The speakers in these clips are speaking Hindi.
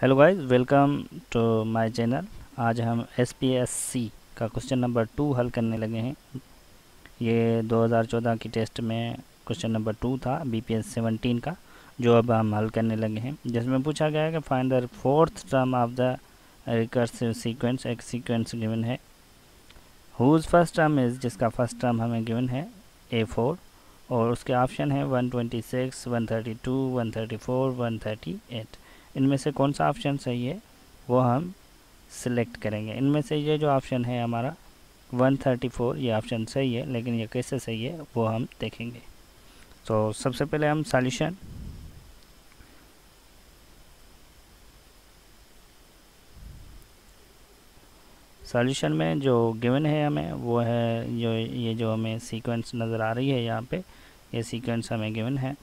Hello guys, welcome to my channel. आज हम SPSC का क्वेश्चन नंबर 2 हल करने लगे हैं। ये 2014 की टेस्ट में क्वेश्चन नंबर 2 था BPS 17 का, जो अब हम हल करने लगे हैं, जिसमें पूछा गया है कि find the fourth term of the recursive sequence. एक सीक्वेंस गिवन है हुज फर्स्ट टर्म इज़, जिसका फर्स्ट टर्म हमें गिवन है A4, और उसके ऑप्शन है 126, 132, 134, 138। इनमें से कौन सा ऑप्शन सही है वो हम सिलेक्ट करेंगे। इनमें से ये जो ऑप्शन है हमारा 134, ये ऑप्शन सही है, लेकिन ये कैसे सही है वो हम देखेंगे। तो सबसे पहले हम सॉल्यूशन में जो गिवन है हमें वो है ये जो हमें सीक्वेंस नज़र आ रही है यहाँ पे, ये सीक्वेंस हमें गिवन है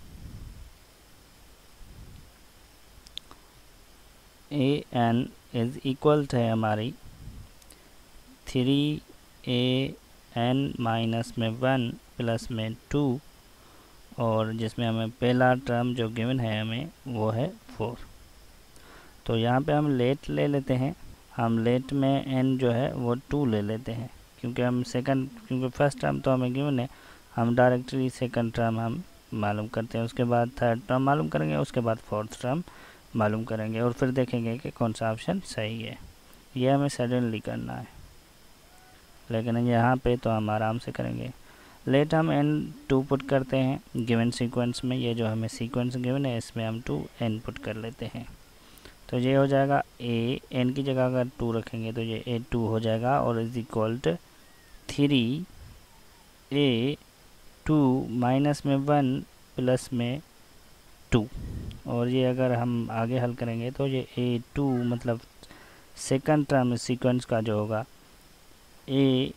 AN इज़ इक्वल है हमारी 3AN माइनस में 1 प्लस में 2, और जिसमें हमें पहला टर्म जो गिवन है हमें वो है 4। तो यहाँ पे हम लेट ले लेते हैं। हम लेट में n जो है वो 2 ले लेते हैं, क्योंकि फर्स्ट टर्म तो हमें गिवन है, हम डायरेक्टली सेकंड टर्म हम मालूम करते हैं, उसके बाद थर्ड टर्म मालूम करेंगे, उसके बाद फोर्थ टर्म मालूम करेंगे, और फिर देखेंगे कि कौन सा ऑप्शन सही है। ये हमें सडनली करना है, लेकिन यहाँ पे तो हम आराम से करेंगे। लेट हम n2 पुट करते हैं गिवन सीक्वेंस में। ये जो हमें सीक्वेंस गिवन है इसमें हम 2n पुट कर लेते हैं, तो ये हो जाएगा n की जगह अगर 2 रखेंगे तो ये A2 हो जाएगा, और is equal to 3A2 minus में 1 प्लस में 2। और ये अगर हम आगे हल करेंगे तो ये A2 मतलब सेकंड टर्म सीक्वेंस का जो होगा A1,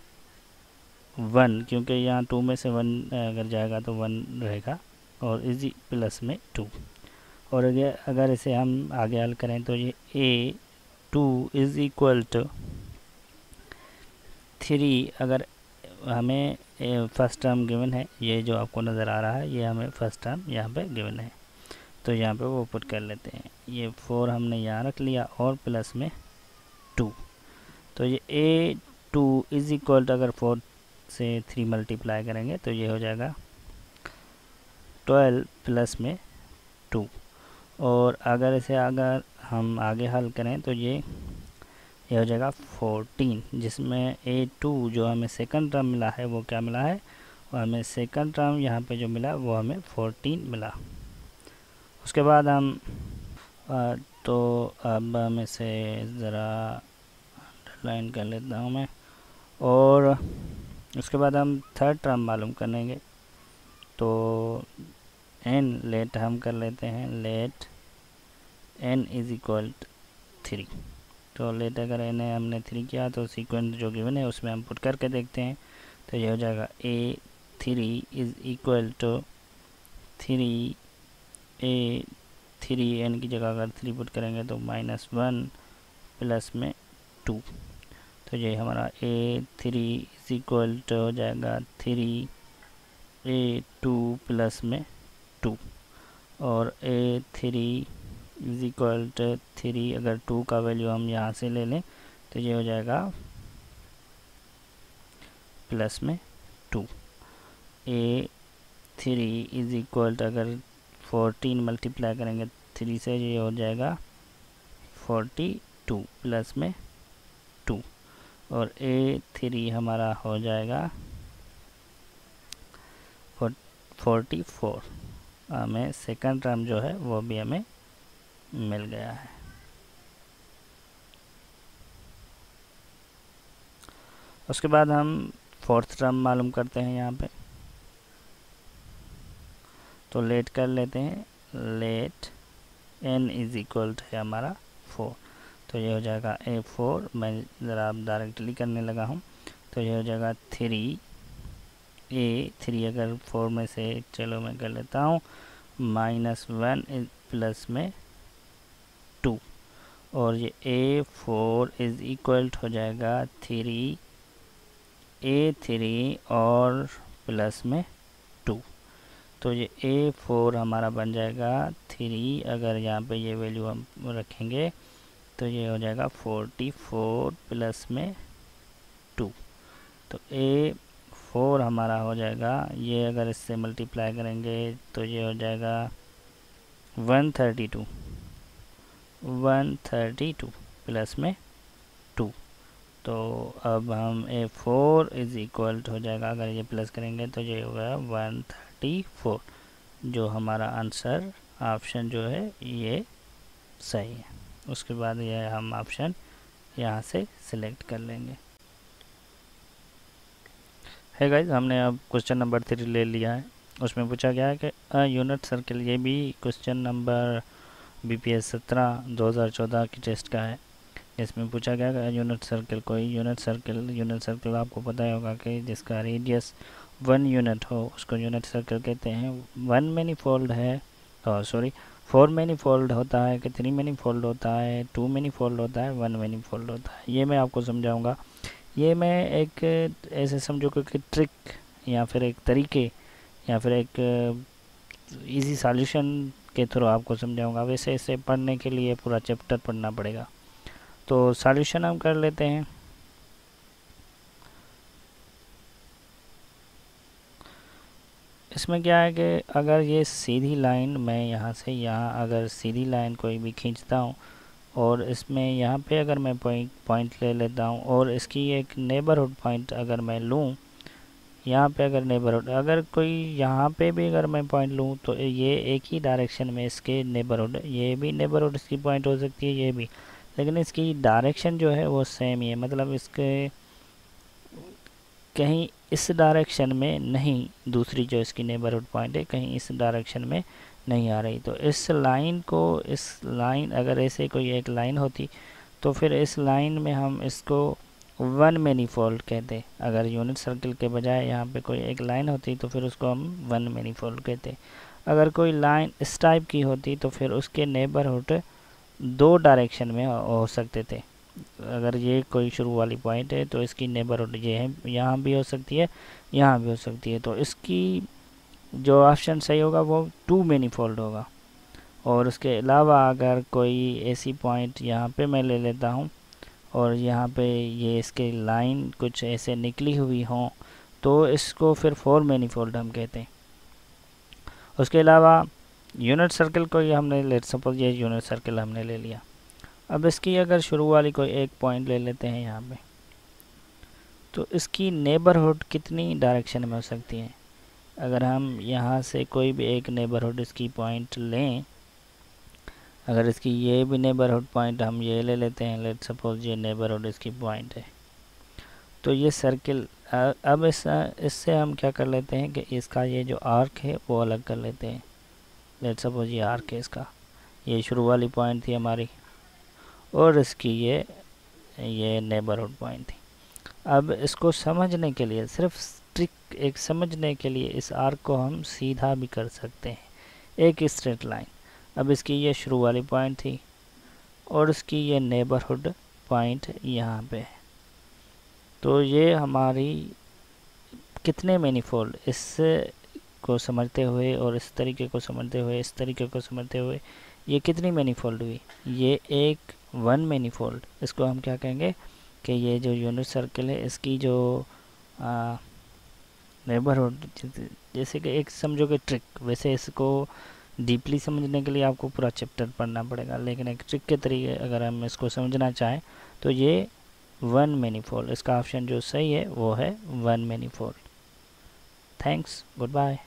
क्योंकि यहाँ 2 में से 1 अगर जाएगा तो 1 रहेगा, और इजी प्लस में 2। और अगर इसे हम आगे हल करें तो ये A2 इज़ इक्वल टू 3, अगर हमें फर्स्ट टर्म गिवन है, ये जो आपको नज़र आ रहा है ये हमें फर्स्ट टर्म यहाँ पे गिवन है, तो यहाँ पे वो पुट कर लेते हैं। ये 4 हमने यहाँ रख लिया और प्लस में 2, तो ये A2 इज़ इक्वल टू अगर 4 से 3 मल्टीप्लाई करेंगे तो ये हो जाएगा 12 प्लस में 2। और अगर हम आगे हल करें तो ये हो जाएगा 14, जिसमें A2 जो हमें सेकंड टर्म मिला है वो क्या मिला है, वो हमें सेकंड टर्म यहाँ पे जो मिला वो हमें 14 मिला। उसके बाद हम तो अब हम इसे ज़रा अंडरलाइन कर लेता हूँ मैं, और उसके बाद हम थर्ड टर्म मालूम करेंगे। तो n लेट हम कर लेते हैं, लेट n इज़ इक्वल 3। तो लेट अगर n हमने 3 किया तो सीक्वेंस जो गिवन है उसमें हम पुट करके देखते हैं, तो ये हो जाएगा A3 is equal to 3n की जगह अगर 3 पुट करेंगे तो -1 प्लस में 2, तो ये हमारा A3 इज़ इक्वल टू हो जाएगा 3A2 प्लस में 2, और A3 इज़ इक्वल टू 3, अगर 2 का वैल्यू हम यहाँ से ले लें तो ये हो जाएगा प्लस में 2। A3 इज़ इक्वल टू अगर 14 मल्टीप्लाई करेंगे 3 से, ये हो जाएगा 42 प्लस में 2, और A3 हमारा हो जाएगा 44। हमें सेकंड टर्म जो है वो भी हमें मिल गया है। उसके बाद हम फोर्थ टर्म मालूम करते हैं यहाँ पे, तो लेट कर लेते हैं। Let n is equal to है हमारा 4, तो ये हो जाएगा A4, मैं ज़रा अब डायरेक्टली करने लगा हूँ, तो ये हो जाएगा 3A3 अगर 4 में से चलो मैं कर लेता हूँ -1 प्लस में 2, और ये A4 इज़ इक्वल हो जाएगा 3A3 और प्लस में 2, तो ये A4 हमारा बन जाएगा 3। अगर यहाँ पे ये वैल्यू हम रखेंगे तो ये हो जाएगा 44 प्लस में 2। तो A4 हमारा हो जाएगा, ये अगर इससे मल्टीप्लाई करेंगे तो ये हो जाएगा 132 प्लस में 2। तो अब हम A4 इज इक्वल हो जाएगा, अगर ये प्लस करेंगे तो ये होगा 134। जो हमारा आंसर ऑप्शन जो है ये सही है। उसके बाद ये हम ऑप्शन यहाँ से सिलेक्ट कर लेंगे। है गाइज, हमने अब क्वेश्चन नंबर 3 ले लिया है। उसमें पूछा गया है कि यूनिट सर्किल, ये भी क्वेश्चन नंबर BPS 17 2014 की टेस्ट का है। इसमें पूछा गया कि यूनिट सर्किल, कोई यूनिट सर्किल आपको पता ही होगा कि जिसका रेडियस 1 यूनिट हो उसको यूनिट सर्किल कहते हैं। 1 मैनीफोल्ड है, सॉरी 4 मैनीफोल्ड होता है कि 3 मैनीफोल्ड होता है, 2 मैनीफोल्ड होता है, 1 मैनीफोल्ड होता है, ये मैं आपको समझाऊंगा। ये मैं एक ऐसे समझो कि ट्रिक या फिर एक तरीके या फिर एक इजी सॉल्यूशन के थ्रू आपको समझाऊंगा। वैसे इसे पढ़ने के लिए पूरा चैप्टर पढ़ना पड़ेगा। तो सॉल्यूशन हम कर लेते हैं। इसमें क्या है कि अगर ये सीधी लाइन, मैं यहाँ से यहाँ अगर सीधी लाइन कोई भी खींचता हूँ और इसमें यहाँ पे अगर मैं पॉइंट ले लेता हूँ और इसकी एक नेबरहुड पॉइंट अगर मैं लूँ, यहाँ पे अगर नेबरहुड, अगर कोई यहाँ पे भी अगर मैं पॉइंट लूँ तो ये एक ही डायरेक्शन में इसके नेबरहुड, ये भी नेबरहुड इसकी पॉइंट हो सकती है, ये भी, लेकिन इसकी डायरेक्शन जो है वो सेम ही है। मतलब इसके कहीं इस डायरेक्शन में नहीं, दूसरी जो इसकी नेबरहुड पॉइंट है कहीं इस डायरेक्शन में नहीं आ रही। तो इस लाइन को, इस लाइन अगर ऐसे कोई एक लाइन होती तो फिर इस लाइन में हम इसको 1 मैनीफोल्ड कहते। अगर यूनिट सर्किल के बजाय यहाँ पे कोई एक लाइन होती तो फिर उसको हम 1 मैनीफोल्ड कहते। अगर कोई लाइन इस टाइप की होती तो फिर उसके नेबरहुड 2 डायरेक्शन में हो सकते थे। अगर ये कोई शुरू वाली पॉइंट है तो इसकी नेबरहुड ये है, यहाँ भी हो सकती है, यहाँ भी हो सकती है। तो इसकी जो ऑप्शन सही होगा वो 2 मैनीफोल्ड होगा। और उसके अलावा अगर कोई ऐसी पॉइंट यहाँ पे मैं ले लेता हूँ और यहाँ पे ये इसके लाइन कुछ ऐसे निकली हुई हों तो इसको फिर 4 मैनीफोल्ड हम कहते हैं। उसके अलावा यूनिट सर्किल को ये हमने, लेट सपोज ये यूनिट सर्किल हमने ले लिया। अब इसकी अगर शुरू वाली कोई एक पॉइंट ले लेते हैं यहाँ पे, तो इसकी नेबरहुड कितनी डायरेक्शन में हो सकती है। अगर हम यहाँ से कोई भी एक नेबरहुड इसकी पॉइंट लें, अगर इसकी ये भी नेबरहुड पॉइंट हम ये ले लेते हैं, लेट सपोज ये नेबरहुड इसकी पॉइंट है, तो ये सर्किल, अब इससे हम क्या कर लेते हैं कि इसका ये जो आर्क है वो अलग कर लेते हैं। लेट सपोज ये आर्क है इसका, ये शुरू वाली पॉइंट थी हमारी और इसकी ये नेबरहुड पॉइंट थी। अब इसको समझने के लिए, सिर्फ ट्रिक एक समझने के लिए, इस आर्क को हम सीधा भी कर सकते हैं, एक स्ट्रेट लाइन। अब इसकी ये शुरू वाली पॉइंट थी और इसकी ये नेबरहुड पॉइंट यहाँ पे है। तो ये हमारी कितने मैनीफोल्ड, इस को समझते हुए और इस तरीके को समझते हुए, इस तरीके को समझते हुए, ये कितनी मैनीफोल्ड हुई, ये एक 1 मैनीफोल्ड। इसको हम क्या कहेंगे कि ये जो यूनिट सर्किल है इसकी जो नेबरहुड, जैसे कि एक समझो कि ट्रिक, वैसे इसको डीपली समझने के लिए आपको पूरा चैप्टर पढ़ना पड़ेगा, लेकिन एक ट्रिक के तरीके अगर हम इसको समझना चाहें तो ये 1 मैनीफोल्ड, इसका ऑप्शन जो सही है वो है 1 मैनीफोल्ड। Thanks, good bye.